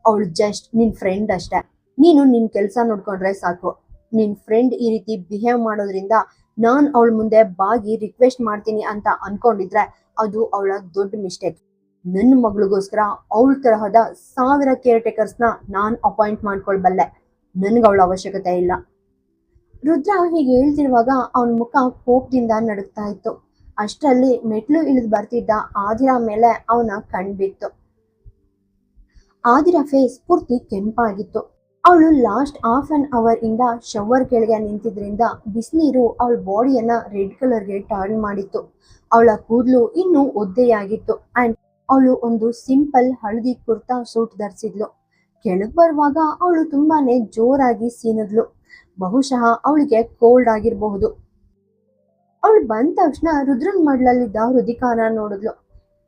ಅವಳು ಜಸ್ಟ್ ನಿನ್ ಫ್ರೆಂಡ್ ಅಷ್ಟೇ. ನೀನು ನಿನ್ ಕೆಲ್ಸ ನೋಡ್ಕೊಂಡ್ರೆ ಸಾಕು. ನಿನ್ ಫ್ರೆಂಡ್ ಈ ರೀತಿ ಬಿಹೇವ್ ಮಾಡೋದ್ರಿಂದ ನಾನ್ ಅವಳ ಮುಂದೆ ಬಾಗಿ ರಿಕ್ವೆಸ್ಟ್ ಮಾಡ್ತೀನಿ ಅಂತ ಅನ್ಕೊಂಡಿದ್ರೆ ಅದು ಅವಳ ದೊಡ್ಡ ಮಿಸ್ಟೇಕ್. ನನ್ನ ಮಗಳಿಗೋಸ್ಕರ ಅವಳ ತರಹದ 1000 ಕೇರ್ ಟೇಕರ್ಸ್ನ ನಾನ್ ಅಪಾಯಿಂಟ್ ಮಾಡ್ಕೊಳ್ಬಲ್ಲೆ. ನನ್ಗೆ ಅವಳ ಅವಶ್ಯಕತೆ ಇಲ್ಲ. ರುದ್ರ ಹೀಗೆ ಹೇಳ್ತಿರುವಾಗ ಅವನ ಮುಖ ಕೋಪದಿಂದ ನಡುಗ್ತಾ ಇತ್ತು. ಅಷ್ಟರಲ್ಲಿ ಮೆಟ್ಲು ಇಳಿದು ಬರ್ತಿದ್ದ ಆದಿರ ಮೇಲೆ ಅವನ ಕಣ್ಬಿತ್ತು. ಆದಿರ ಫೇಸ್ ಪೂರ್ತಿ ಕೆಂಪಾಗಿತ್ತು. ಅವಳು ಲಾಸ್ಟ್ ½ ಇಂದ ಶವರ್ ಕೆಳಗೆ ನಿಂತಿದ್ರಿಂದ ಬಿಸಿನೀರು ಅವಳ ಬಾಡಿಯನ್ನ ರೆಡ್ ಕಲರ್ಗೆ ಟರ್ನ್ ಮಾಡಿತ್ತು. ಅವಳ ಕೂದಲು ಇನ್ನೂ ಒದ್ದೆಯಾಗಿತ್ತು ಅಂಡ್ ಅವಳು ಒಂದು ಸಿಂಪಲ್ ಹಳದಿ ಕುರ್ತಾ ಸೂಟ್ ಧರಿಸಿದ್ಲು. ಕೆಳಗ್ ಬರುವಾಗ ಅವಳು ತುಂಬಾನೇ ಜೋರಾಗಿ ಸೀನದ್ಲು. ಬಹುಶಃ ಅವಳಿಗೆ ಕೋಲ್ಡ್ ಆಗಿರಬಹುದು. ಅವಳು ಬಂದ ತಕ್ಷಣ ರುದ್ರನ್ ಮಡ್ಲಲ್ಲಿದ್ದ ರುದಿಕಾನ ನೋಡಿದ್ಲು,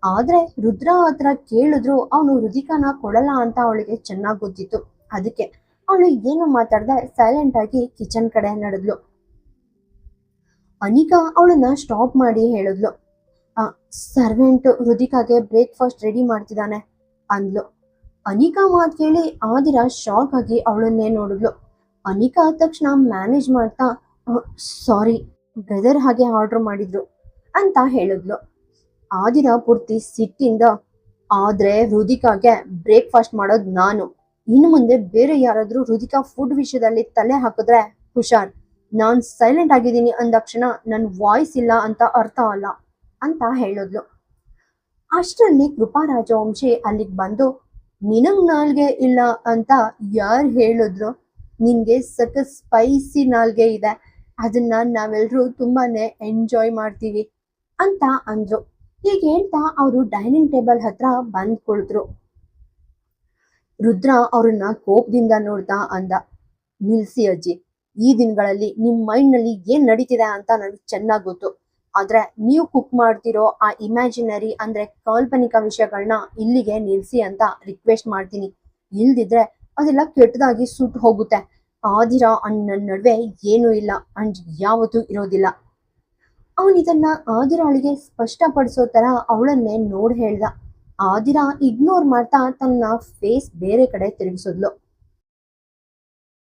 ಆದ್ರೆ ರುದ್ರ ಹತ್ರ ಕೇಳಿದ್ರು ಅವನು ರುದಿಕಾನ ಕೊಡಲ್ಲ ಅಂತ ಅವಳಿಗೆ ಚೆನ್ನಾಗಿ ಗೊತ್ತಿತ್ತು. ಅದಕ್ಕೆ ಅವಳು ಏನು ಮಾತಾಡ್ದೆ ಸೈಲೆಂಟ್ ಆಗಿ ಕಿಚನ್ ಕಡೆ ನಡೆದ್ಲು. ಅನಿಕಾ ಅವಳನ್ನ ಸ್ಟಾಪ್ ಮಾಡಿ ಹೇಳಿದ್ಲು, ಸರ್ವೆಂಟ್ ರುದಿಕಾಗೆ ಬ್ರೇಕ್ಫಾಸ್ಟ್ ರೆಡಿ ಮಾಡ್ತಿದ್ದಾನೆ ಅಂದ್ಲು. ಅನಿಕಾ ಮಾತು ಕೇಳಿ ಆದಿರ ಶಾಕ್ ಆಗಿ ಅವಳನ್ನೇ ನೋಡಿದ್ಲು. ಅನಿಕಾ ತಕ್ಷಣ ಮ್ಯಾನೇಜ್ ಮಾಡ್ತಾ, ಸಾರಿ ಬ್ರದರ್ ಹಾಗೆ ಆರ್ಡರ್ ಮಾಡಿದ್ರು ಅಂತ ಹೇಳಿದ್ಲು. ಆದಿರ ಪೂರ್ತಿ ಸಿಟ್ಟಿಂದ, ಆದ್ರೆ ರುದಿಕಾಗೆ ಬ್ರೇಕ್ಫಾಸ್ಟ್ ಮಾಡೋದು ನಾನು. ಇನ್ನು ಮುಂದೆ ಬೇರೆ ಯಾರಾದ್ರೂ ರುದಿಕಾ ಫುಡ್ ವಿಷಯದಲ್ಲಿ ತಲೆ ಹಾಕಿದ್ರೆ ಹುಷಾರ್. ನಾನ್ ಸೈಲೆಂಟ್ ಆಗಿದ್ದೀನಿ ಅಂದಾಕ್ಷಣ ನನ್ ವಾಯ್ಸ್ ಇಲ್ಲ ಅಂತ ಅರ್ಥ ಅಲ್ಲ ಅಂತ ಹೇಳಿದ್ಲು. ಅಷ್ಟರಲ್ಲಿ ಕೃಪಾ ರಾಜವಂಶಿ ಅಲ್ಲಿಗೆ ಬಂದು, ನಿನಗ್ ನಾಲ್ಗೆ ಇಲ್ಲ ಅಂತ ಯಾರು ಹೇಳಿದ್ರು? ನಿನ್ಗೆ ಸಖತ್ ಸ್ಪೈಸಿ ನಾಲ್ಗೆ ಇದೆ, ಅದನ್ನ ನಾವೆಲ್ಲರೂ ತುಂಬಾನೇ ಎಂಜಾಯ್ ಮಾಡ್ತೀವಿ ಅಂತ ಅಂದ್ರು. ಹೀಗೆ ಹೇಳ್ತಾ ಅವರು ಡೈನಿಂಗ್ ಟೇಬಲ್ ಹತ್ರ ಬಂದ್ ಕುಳಿತರು. ರುದ್ರ ಅವ್ರನ್ನ ಕೋಪದಿಂದ ನೋಡ್ತಾ ಅಂದ, ನಿಲ್ಸಿ ಅಜ್ಜಿ, ಈ ದಿನಗಳಲ್ಲಿ ನಿಮ್ ಮೈಂಡ್ ನಲ್ಲಿ ಏನ್ ನಡೀತಿದೆ ಅಂತ ನನಗೆ ಚೆನ್ನಾಗ್ ಗೊತ್ತು. ಆದ್ರೆ ನೀವು ಕುಕ್ ಮಾಡ್ತಿರೋ ಆ ಇಮ್ಯಾಜಿನರಿ ಅಂದ್ರೆ ಕಾಲ್ಪನಿಕ ವಿಷಯಗಳನ್ನ ಇಲ್ಲಿಗೆ ನಿಲ್ಸಿ ಅಂತ ರಿಕ್ವೆಸ್ಟ್ ಮಾಡ್ತೀನಿ. ಇಲ್ದಿದ್ರೆ ಅದೆಲ್ಲ ಕೆಟ್ಟದಾಗಿ ಸುಟ್ಟು ಹೋಗುತ್ತೆ. ಆದಿರಾ ನನ್ನ ನಡುವೆ ಏನೂ ಇಲ್ಲ ಅಂಡ್ ಯಾವತ್ತೂ ಇರೋದಿಲ್ಲ. ಅವನಿದನ್ನ ಆದಿರಾಳಿಗೆ ಸ್ಪಷ್ಟಪಡಿಸೋ ತರ ಅವಳನ್ನೇ ನೋಡ್ ಹೇಳ್ದ. ಆದಿರಾ ಇಗ್ನೋರ್ ಮಾಡ್ತಾ ತನ್ನ ಫೇಸ್ ಬೇರೆ ಕಡೆ ತಿರುಗಿಸಿದ್ಲು.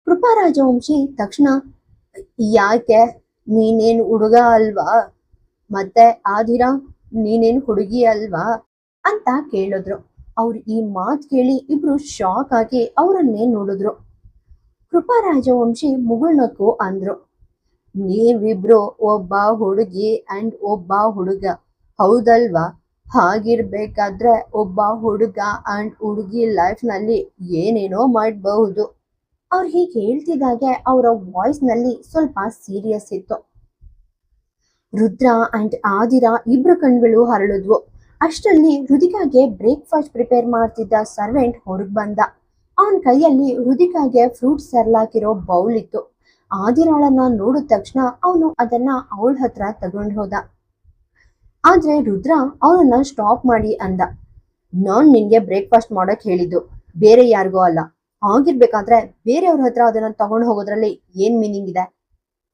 ಕೃಪಾ ರಾಜವಂಶಿ ತಕ್ಷಣ, ಯಾಕೆ, ನೀನೇನು ಹುಡುಗ ಅಲ್ವಾ? ಮತ್ತೆ ಆದಿರಾ, ನೀನೇನು ಹುಡುಗಿ ಅಲ್ವಾ ಅಂತ ಕೇಳಿದ್ರು. ಅವ್ರು ಈ ಮಾತು ಕೇಳಿ ಇಬ್ರು ಶಾಕ್ ಆಗಿ ಅವರನ್ನೇ ನೋಡಿದ್ರು. ಕೃಪಾ ರಾಜವಂಶಿ ಮುಗುಳ್ನಕ್ಕು ಅಂದ್ರು, ನೀವಿಬ್ರು ಒಬ್ಬ ಹುಡುಗಿ ಅಂಡ್ ಒಬ್ಬ ಹುಡುಗ ಹೌದಲ್ವಾ? ಹಾಗಿರ್ಬೇಕಾದ್ರೆ ಒಬ್ಬ ಹುಡುಗ ಅಂಡ್ ಹುಡುಗಿ ಲೈಫ್ ನಲ್ಲಿ ಏನೇನೋ ಮಾಡಬಹುದು. ಅವ್ರು ಹೀಗೆ ಹೇಳ್ತಿದ್ದಾಗೆ ಅವರ ವಾಯ್ಸ್ ನಲ್ಲಿ ಸ್ವಲ್ಪ ಸೀರಿಯಸ್ ಇತ್ತು. ರುದ್ರ ಅಂಡ್ ಆದಿರಾ ಇಬ್ರು ಕಣ್ಗಳು ಹರಳಿದ್ವು. ಅಷ್ಟರಲ್ಲಿ ರುದಿಕಾಗೆ ಬ್ರೇಕ್ಫಾಸ್ಟ್ ಪ್ರಿಪೇರ್ ಮಾಡ್ತಿದ್ದ ಸರ್ವೆಂಟ್ ಹೊರಗ್ ಬಂದ. ಅವನ ಕೈಯಲ್ಲಿ ರುದಿಕಾಗೆ ಫ್ರೂಟ್ ಸರ್ಲಾಕಿರೋ ಬೌಲ್ ಇತ್ತು. ಆದಿರಾಳನ್ನ ನೋಡಿದ ತಕ್ಷಣ ಅವನು ಅದನ್ನ ಅವಳ ಹತ್ರ ತಗೊಂಡು ಹೋದ. ಆದ್ರೆ ರುದ್ರ ಅವನನ್ನ ಸ್ಟಾಪ್ ಮಾಡಿ ಅಂದ, ನಾನ್ ನಿನ್ಗೆ ಬ್ರೇಕ್ಫಾಸ್ಟ್ ಮಾಡಕ್ ಹೇಳಿದ್ದು, ಬೇರೆ ಯಾರಿಗೋ ಅಲ್ಲ. ಆಗಿರ್ಬೇಕಾದ್ರೆ ಬೇರೆಯವ್ರ ಹತ್ರ ಅದನ್ನ ತಗೊಂಡು ಹೋಗೋದ್ರಲ್ಲಿ ಏನ್ ಮೀನಿಂಗ್ ಇದೆ?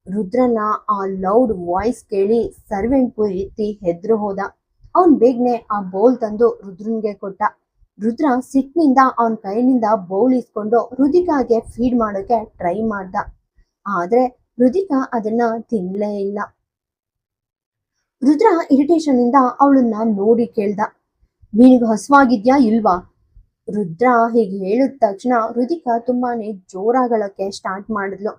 ರುದ್ರನ ಆ ಲೌಡ್ ವಾಯ್ಸ್ ಕೇಳಿ ಸರ್ವೆಂಟ್ ಪೂರ್ತಿ ಹೆದ್ರು ಹೋದ. ಅವನ್ ಬೇಗನೆ ಆ ಬೌಲ್ ತಂದು ರುದ್ರನ್ಗೆ ಕೊಟ್ಟ. ರುದ್ರ ಸಿಟ್ಟಿನಿಂದ ಅವನ ಕೈನಿಂದ ಬೌಲ್ ಇಸ್ಕೊಂಡು ರುದಿಕಾಗೆ ಫೀಡ್ ಮಾಡೋಕೆ ಟ್ರೈ ಮಾಡ್ದ. ಆದ್ರೆ ರುದಿಕಾ ಅದನ್ನ ತಿನ್ಲೇ ಇಲ್ಲ. ರುದ್ರ ಇರಿಟೇಷನ್ ಇಂದ ಅವಳನ್ನ ನೋಡಿ ಕೇಳ್ದ, ನಿನಗೆ ಹಸುವಾಗಿದ್ಯಾ ಇಲ್ವಾ? ರುದ್ರ ಹೀಗೆ ಹೇಳಿದ ತಕ್ಷಣ ರುದಿಕಾ ತುಂಬಾನೇ ಜೋರಾಗಳಕ್ಕೆ ಸ್ಟಾರ್ಟ್ ಮಾಡಿದ್ಲು.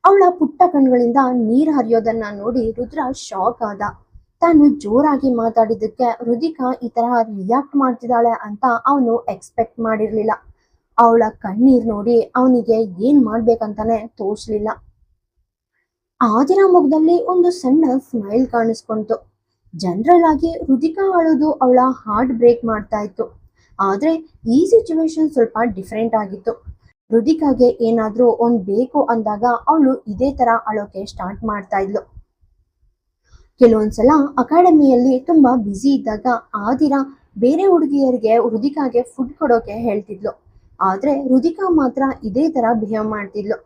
ಅವಳ ಪುಟ್ಟ ಕಣ್ಗಳಿಂದ ನೀರ್ ಹರಿಯೋದನ್ನ ನೋಡಿ ರುದ್ರ ಶಾಕ್ ಆದ. ತಾನು ಜೋರಾಗಿ ಮಾತಾಡಿದ್ದಕ್ಕೆ ರುದಿಕಾ ಈ ತರ ರಿಯಾಕ್ಟ್ ಮಾಡ್ತಿದ್ದಾಳೆ ಅಂತ ಅವನು ಎಕ್ಸ್ಪೆಕ್ಟ್ ಮಾಡಿರ್ಲಿಲ್ಲ. ಅವಳ ಕಣ್ಣೀರ್ ನೋಡಿ ಅವನಿಗೆ ಏನ್ ಮಾಡ್ಬೇಕಂತಾನೆ ತೋಚ್ಲಿಲ್ಲ. ಆದಿರ ಮುಖದಲ್ಲಿ ಒಂದು ಸಣ್ಣ ಸ್ಮೈಲ್ ಕಾಣಿಸ್ಕೊಂತು. ಜನರಲ್ ಆಗಿ ರುದಿಕಾ ಅಳೋದು ಅವಳ ಹಾರ್ಟ್ ಬ್ರೇಕ್ ಮಾಡ್ತಾ ಇತ್ತು. ಆದ್ರೆ ಈ ಸಿಚುವೇಶನ್ ಸ್ವಲ್ಪ ಡಿಫ್ರೆಂಟ್ ಆಗಿತ್ತು. ರುದಿಕಾಗೆ ಏನಾದ್ರೂ ಒಂದ್ ಬೇಕು ಅಂದಾಗ ಅವಳು ಇದೇ ತರ ಅಳೋಕೆ ಸ್ಟಾರ್ಟ್ ಮಾಡ್ತಾ ಇದ್ಲು. ಕೆಲವೊಂದ್ಸಲ ಅಕಾಡೆಮಿಯಲ್ಲಿ ತುಂಬಾ ಬ್ಯುಸಿ ಇದ್ದಾಗ ಆದಿರ ಬೇರೆ ಹುಡುಗಿಯರಿಗೆ ರುದಿಕಾಗೆ ಫುಡ್ ಕೊಡೋಕೆ ಹೇಳ್ತಿದ್ಲು. ಆದ್ರೆ ರುದಿಕಾ ಮಾತ್ರ ಇದೇ ತರ ಬಿಹೇವ್ ಮಾಡ್ತಿದ್ಲು.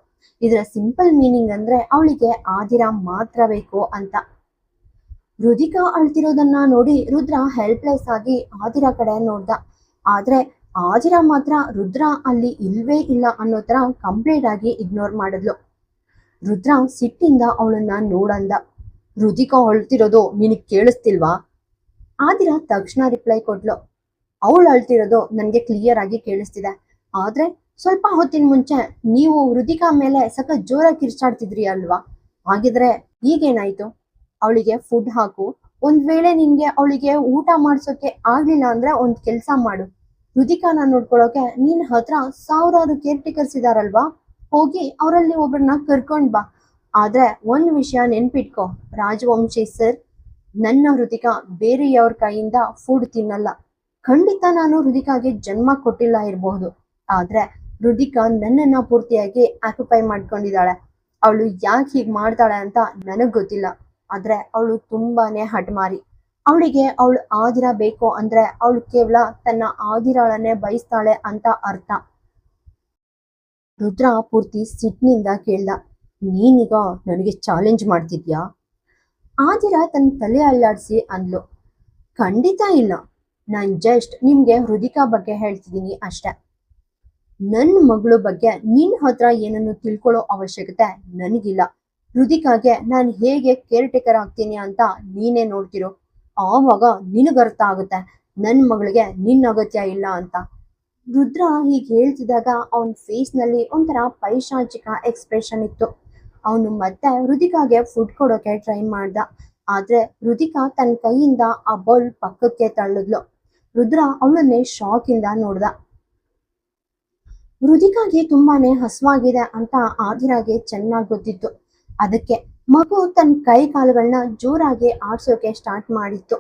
ಇದರ ಸಿಂಪಲ್ ಮೀನಿಂಗ್ ಅಂದ್ರೆ ಅವಳಿಗೆ ಆದಿರ ಮಾತ್ರ ಬೇಕು ಅಂತ. ರುದಿಕಾ ಅಳ್ತಿರೋದನ್ನ ನೋಡಿ ರುದ್ರ ಹೆಲ್ಪ್ಲೆಸ್ ಆಗಿ ಆದಿರ ಕಡೆ ನೋಡ್ದ. ಆದ್ರೆ ಆದಿರ ಮಾತ್ರ ರುದ್ರ ಅಲ್ಲಿ ಇಲ್ವೇ ಇಲ್ಲ ಅನ್ನೋ ತರ ಕಂಪ್ಲೀಟ್ ಆಗಿ ಇಗ್ನೋರ್ ಮಾಡಿದ್ಲು. ರುದ್ರ ಸಿಟ್ಟಿಂದ ಅವಳನ್ನ ನೋಡಂದ, ರುದಿಕಾ ಅಳ್ತಿರೋದು ನಿನಗ್ ಕೇಳಿಸ್ತಿಲ್ವಾ? ಆದಿರ ತಕ್ಷಣ ರಿಪ್ಲೈ ಕೊಟ್ಲು, ಅವಳು ಅಳ್ತಿರೋದು ನನ್ಗೆ ಕ್ಲಿಯರ್ ಆಗಿ ಕೇಳಿಸ್ತಿದೆ. ಆದ್ರೆ ಸ್ವಲ್ಪ ಹೊತ್ತಿನ ಮುಂಚೆ ನೀವು ರುದಿಕಾ ಮೇಲೆ ಸಖತ್ ಜೋರಾಗಿ ಕಿರ್ಚಾಡ್ತಿದ್ರಿ ಅಲ್ವಾ? ಹಾಗಿದ್ರೆ ಈಗೇನಾಯ್ತು? ಅವಳಿಗೆ ಫುಡ್ ಹಾಕು. ಒಂದ್ ವೇಳೆ ನಿನ್ಗೆ ಅವಳಿಗೆ ಊಟ ಮಾಡ್ಸೋಕೆ ಆಗ್ಲಿಲ್ಲ ಅಂದ್ರೆ ಒಂದ್ ಕೆಲ್ಸ ಮಾಡು, ರುದಿಕಾನ ನೋಡ್ಕೊಳೋಕೆ ನಿನ್ ಹತ್ರ 1000 ಕೇರ್ ಟೇಕರ್ಸ್ ಇದಾರಲ್ವಾ, ಹೋಗಿ ಅವರಲ್ಲಿ ಒಬ್ಬರನ್ನ ಕರ್ಕೊಂಡ್ ಬಾ. ಆದ್ರೆ ಒಂದ್ ವಿಷಯ ನೆನ್ಪಿಟ್ಕೋ ರಾಜವಂಶಿ ಸರ್, ನನ್ನ ರುದಿಕಾ ಬೇರೆಯವ್ರ ಕೈಯಿಂದ ಫುಡ್ ತಿನ್ನಲ್ಲ. ಖಂಡಿತ ನಾನು ರುದಿಕಾಗೆ ಜನ್ಮ ಕೊಟ್ಟಿಲ್ಲ ಇರಬಹುದು, ಆದ್ರೆ ರುದಿಕಾ ನನ್ನನ್ನ ಪೂರ್ತಿಯಾಗಿ ಆಕ್ಯುಪೈ ಮಾಡ್ಕೊಂಡಿದ್ದಾಳೆ. ಅವಳು ಯಾಕೆ ಹೀಗ್ ಮಾಡ್ತಾಳೆ ಅಂತ ನನಗ್ ಗೊತ್ತಿಲ್ಲ. ಆದ್ರೆ ಅವಳು ತುಂಬಾನೇ ಹಠಮಾರಿ. ಅವಳಿಗೆ ಅವಳು ಆದಿರ ಬೇಕು ಅಂದ್ರೆ ಅವಳು ಕೇವಲ ತನ್ನ ಆದಿರಾಳನ್ನೇ ಬಯಸ್ತಾಳೆ ಅಂತ ಅರ್ಥ. ರುದ್ರ ಪೂರ್ತಿ ಸಿಟ್ನಿಂದ ಕೇಳ್ದ, ನೀನೀಗ ನನಗೆ ಚಾಲೆಂಜ್ ಮಾಡ್ತಿದ್ಯಾ? ಆದಿರ ತನ್ನ ತಲೆ ಅಲ್ಲಾಡಿಸಿ ಅಂದ್ಲು, ಖಂಡಿತ ಇಲ್ಲ, ನಾನ್ ಜಸ್ಟ್ ನಿಮ್ಗೆ ರುದಿಕಾ ಬಗ್ಗೆ ಹೇಳ್ತಿದ್ದೀನಿ ಅಷ್ಟೆ. ನನ್ನ ಮಗಳು ಬಗ್ಗೆ ನಿನ್ ಹತ್ರ ಏನನ್ನು ತಿಳ್ಕೊಳ್ಳೋ ಅವಶ್ಯಕತೆ ನನಗಿಲ್ಲ. ರುದಿಕಾಗೆ ನಾನು ಹೇಗೆ ಕೇರ್ ಟೇಕರ್ ಆಗ್ತೀನಿ ಅಂತ ನೀನೇ ನೋಡ್ತಿರೋ, ಆವಾಗ ನಿನಗರ್ಥ ಆಗುತ್ತೆ ನನ್ನ ಮಗಳಿಗೆ ನಿನ್ನ ಅಗತ್ಯ ಇಲ್ಲ ಅಂತ. ರುದ್ರ ಹೀಗೆ ಹೇಳ್ತಿದ್ದಾಗ ಅವನ ಫೇಸ್ ನಲ್ಲಿ ಒಂಥರ ಪೈಶಾಚಿಕ ಎಕ್ಸ್ಪ್ರೆಷನ್ ಇತ್ತು. ಅವನು ಮತ್ತೆ ರುದಿಕಾಗೆ ಫುಡ್ ಕೊಡೋಕೆ ಟ್ರೈ ಮಾಡ್ದ. ಆದ್ರೆ ರುದಿಕಾ ತನ್ನ ಕೈಯಿಂದ ಆ ಬೌಲ್ ಪಕ್ಕಕ್ಕೆ ತಳ್ಳಿದ್ಲು. ರುದ್ರ ಅವಳನ್ನೇ ಶಾಕ್ ಇಂದ ನೋಡ್ದ. ರುದಿಕಾಗೆ ತುಂಬಾನೇ ಹಸುವಾಗಿದೆ ಅಂತ ಆದಿರಾಗೆ ಚೆನ್ನಾಗಿ ಗೊತ್ತಿತ್ತು. ಅದಕ್ಕೆ ಮಗು ತನ್ನ ಕೈ ಕಾಲುಗಳನ್ನ ಜೋರಾಗಿ ಆಡ್ಸೋಕೆ ಸ್ಟಾರ್ಟ್ ಮಾಡಿತ್ತು.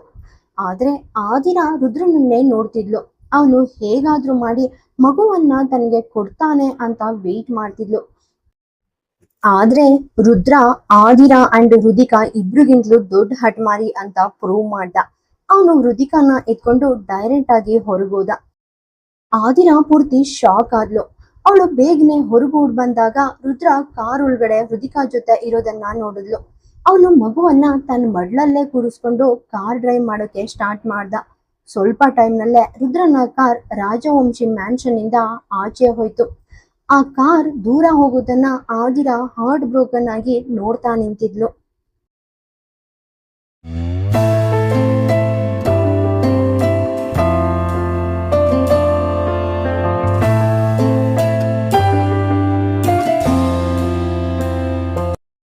ಆದ್ರೆ ಆದಿರ ರುದ್ರನನ್ನೇ ನೋಡ್ತಿದ್ಲು. ಅವನು ಹೇಗಾದ್ರೂ ಮಾಡಿ ಮಗುವನ್ನ ತನಗೆ ಕೊಡ್ತಾನೆ ಅಂತ ವೆಯ್ಟ್ ಮಾಡ್ತಿದ್ಲು. ಆದ್ರೆ ರುದ್ರ ಆದಿರಾ ಅಂಡ್ ಹೃದಿಕಾ ಇಬ್ರಿಗಿಂತಲೂ ದೊಡ್ಡ ಹಠಮಾರಿ ಅಂತ ಪ್ರೂವ್ ಮಾಡ್ದ. ಅವನು ಹೃದಿಕಾನ ಎತ್ಕೊಂಡು ಡೈರೆಕ್ಟ್ ಆಗಿ ಹೊರಗೋದ. ಆದಿರಾ ಪೂರ್ತಿ ಶಾಕ್ ಆದ್ಲು. ಅವಳು ಬೇಗನೆ ಹೊರಗೂಡ್ ಬಂದಾಗ ರುದ್ರ ಕಾರ್ ಒಳಗಡೆ ಹೃದಿಕಾ ಜೊತೆ ಇರೋದನ್ನ ನೋಡಿದ್ಲು. ಅವನು ಮಗುವನ್ನ ತನ್ನ ಮಡ್ಲಲ್ಲೇ ಕೂರಿಸ್ಕೊಂಡು ಕಾರ್ ಡ್ರೈವ್ ಮಾಡೋಕೆ ಸ್ಟಾರ್ಟ್ ಮಾಡ್ದ. ಸ್ವಲ್ಪ ಟೈಮ್ನಲ್ಲೇ ರುದ್ರನ ಕಾರ್ ರಾಜವಂಶಿ ಮ್ಯಾನ್ಷನ್ ಇಂದ ಆಚೆ ಹೋಯ್ತು. ಆ ಕಾರ್ ದೂರ ಹೋಗೋದನ್ನ ಆದಿರಾ ಹಾರ್ಟ್ ಬ್ರೋಕನ್ ಆಗಿ ನೋಡ್ತಾ ನಿಂತಿದ್ಲು.